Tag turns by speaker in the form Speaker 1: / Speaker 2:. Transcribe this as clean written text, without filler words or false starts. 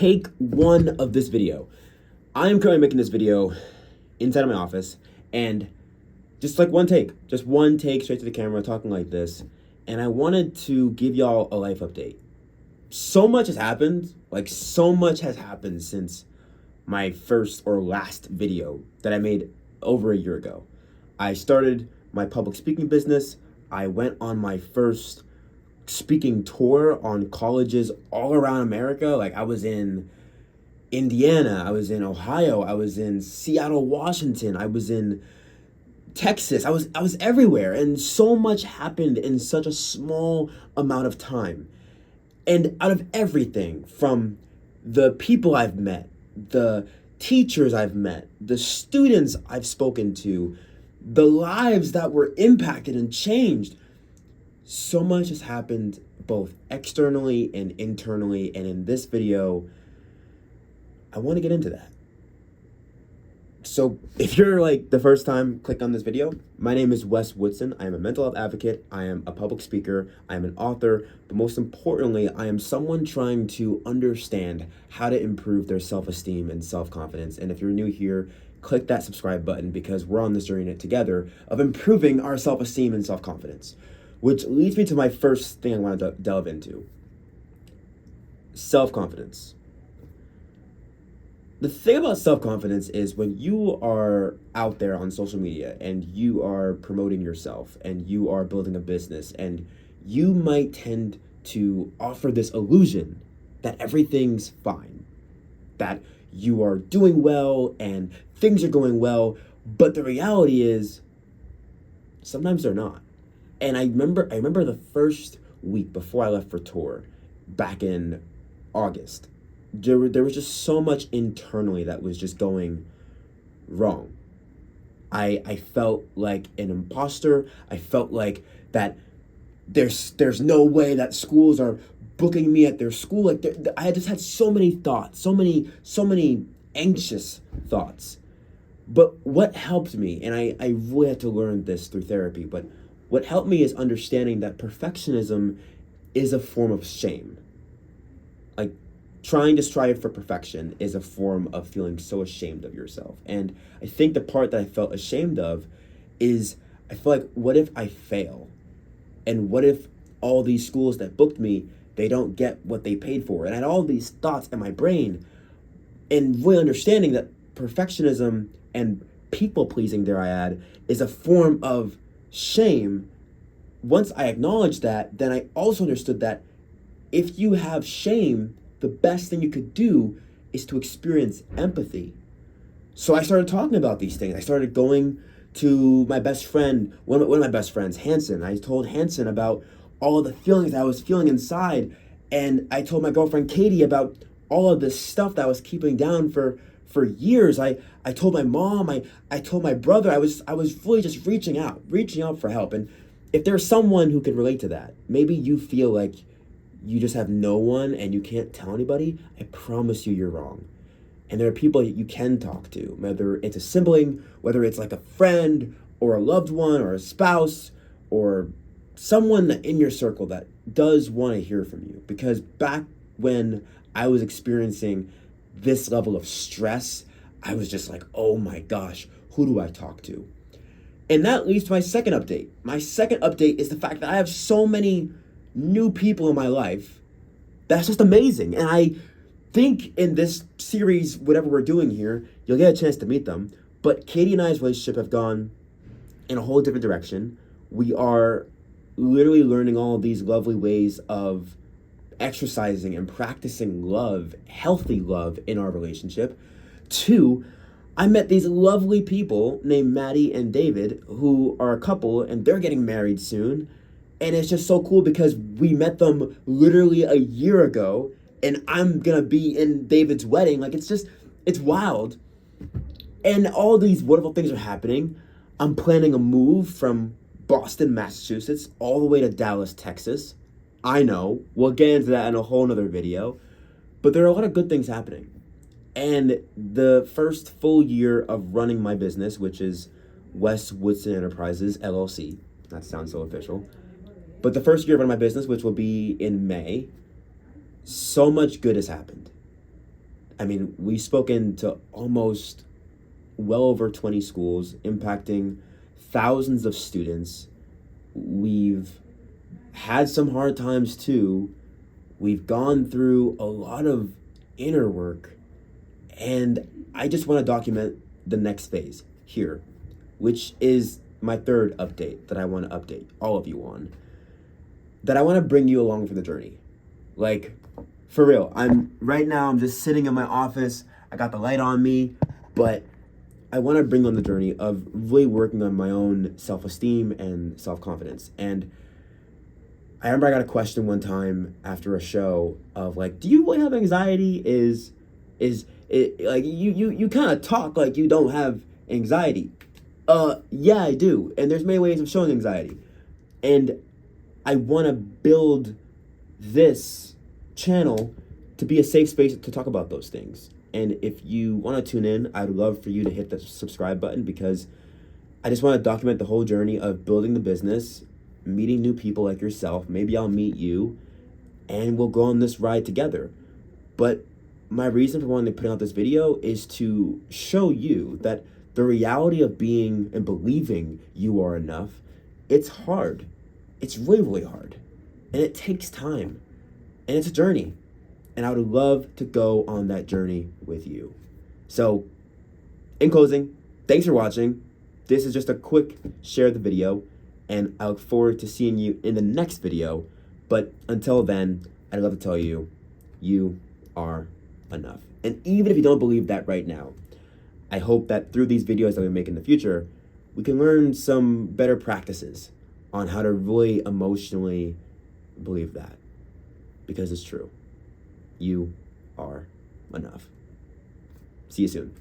Speaker 1: take one of this video. I am currently making this video inside of my office, and just like one take straight to the camera, talking like this. And I wanted to give y'all a life update. So much has happened, since my first or last video that I made over a year ago. I started my public speaking business. I went on my first speaking tour on colleges all around America. Like, I was in Indiana, I was in Ohio, I was in Seattle, Washington, I was in Texas. I was everywhere, and so much happened in such a small amount of time. And out of everything, from the people I've met, the teachers I've met, the students I've spoken to, the lives that were impacted and changed, so much has happened both externally and internally. And in this video, I want to get into that. So if you're like the first time click on this video, my name is Wes Woodson. I am a mental health advocate. I am a public speaker. I am an author. But most importantly, I am someone trying to understand how to improve their self-esteem and self-confidence. And if you're new here, click that subscribe button, because we're on this journey together of improving our self-esteem and self-confidence. Which leads me to my first thing I want to delve into. Self-confidence. The thing about self-confidence is when you are out there on social media and you are promoting yourself and you are building a business, and you might tend to offer this illusion that everything's fine, that you are doing well and things are going well, but the reality is sometimes they're not. And I remember the first week before I left for tour back in August. There was just so much internally that was just going wrong. I felt like an imposter. I felt like that there's no way that schools are booking me at their school. Like, I just had so many thoughts, so many anxious thoughts. But what helped me, and I really had to learn this through therapy, but what helped me is understanding that perfectionism is a form of shame. Like, trying to strive for perfection is a form of feeling so ashamed of yourself. And I think the part that I felt ashamed of is, I feel like, what if I fail? And what if all these schools that booked me, they don't get what they paid for? And I had all these thoughts in my brain, and really understanding that perfectionism and people-pleasing, there I add, is a form of shame. Once I acknowledged that, then I also understood that if you have shame, the best thing you could do is to experience empathy. So I started talking about these things. I started going to my best friend, one of my best friends, Hanson. I told Hanson about all of the feelings that I was feeling inside. And I told my girlfriend, Katie, about all of this stuff that I was keeping down for years. I told my mom, I told my brother. I was really just reaching out for help. And if there's someone who could relate to that, maybe you feel like you just have no one and you can't tell anybody, I promise you're wrong. And there are people that you can talk to, whether it's a sibling, whether it's like a friend or a loved one or a spouse or someone in your circle that does want to hear from you. Because back when I was experiencing this level of stress, I was just like, oh my gosh, who do I talk to? And that leads to my second update. My second update is the fact that I have so many new people in my life. That's just amazing. And I think in this series, whatever we're doing here, you'll get a chance to meet them. But Katie and I's relationship have gone in a whole different direction. We are literally learning all of these lovely ways of exercising and practicing love, healthy love in our relationship. 2, I met these lovely people named Maddie and David, who are a couple, and they're getting married soon. And it's just so cool because we met them literally a year ago, and I'm gonna be in David's wedding. Like, it's wild. And all these wonderful things are happening. I'm planning a move from Boston, Massachusetts, all the way to Dallas, Texas. I know, we'll get into that in a whole nother video, but there are a lot of good things happening. And the first full year of running my business, which is Wes Woodson Enterprises, LLC, that sounds so official, but the first year of running my business, which will be in May, so much good has happened. I mean, we've spoken to almost well over 20 schools, impacting thousands of students. We've had some hard times too. We've gone through a lot of inner work, and I just want to document the next phase here, which is my third update that I want to update all of you on. That I want to bring you along for the journey. Like, for real, I'm just sitting in my office. I got the light on me, but I want to bring on the journey of really working on my own self-esteem and self-confidence. And I remember I got a question one time after a show of like, do you really have anxiety? Is it like you kind of talk like you don't have anxiety? Yeah, I do. And there's many ways of showing anxiety. And I want to build this channel to be a safe space to talk about those things. And if you want to tune in, I'd love for you to hit the subscribe button, because I just want to document the whole journey of building the business, meeting new people like yourself. Maybe I'll meet you and we'll go on this ride together. But my reason for wanting to put out this video is to show you that the reality of being and believing you are enough, it's hard. It's really, really hard. And it takes time. And it's a journey. And I would love to go on that journey with you. So, in closing, thanks for watching. This is just a quick share of the video, and I look forward to seeing you in the next video. But until then, I'd love to tell you, you are enough. And even if you don't believe that right now, I hope that through these videos that we make in the future, we can learn some better practices on how to really emotionally believe that. Because it's true. You are enough. See you soon.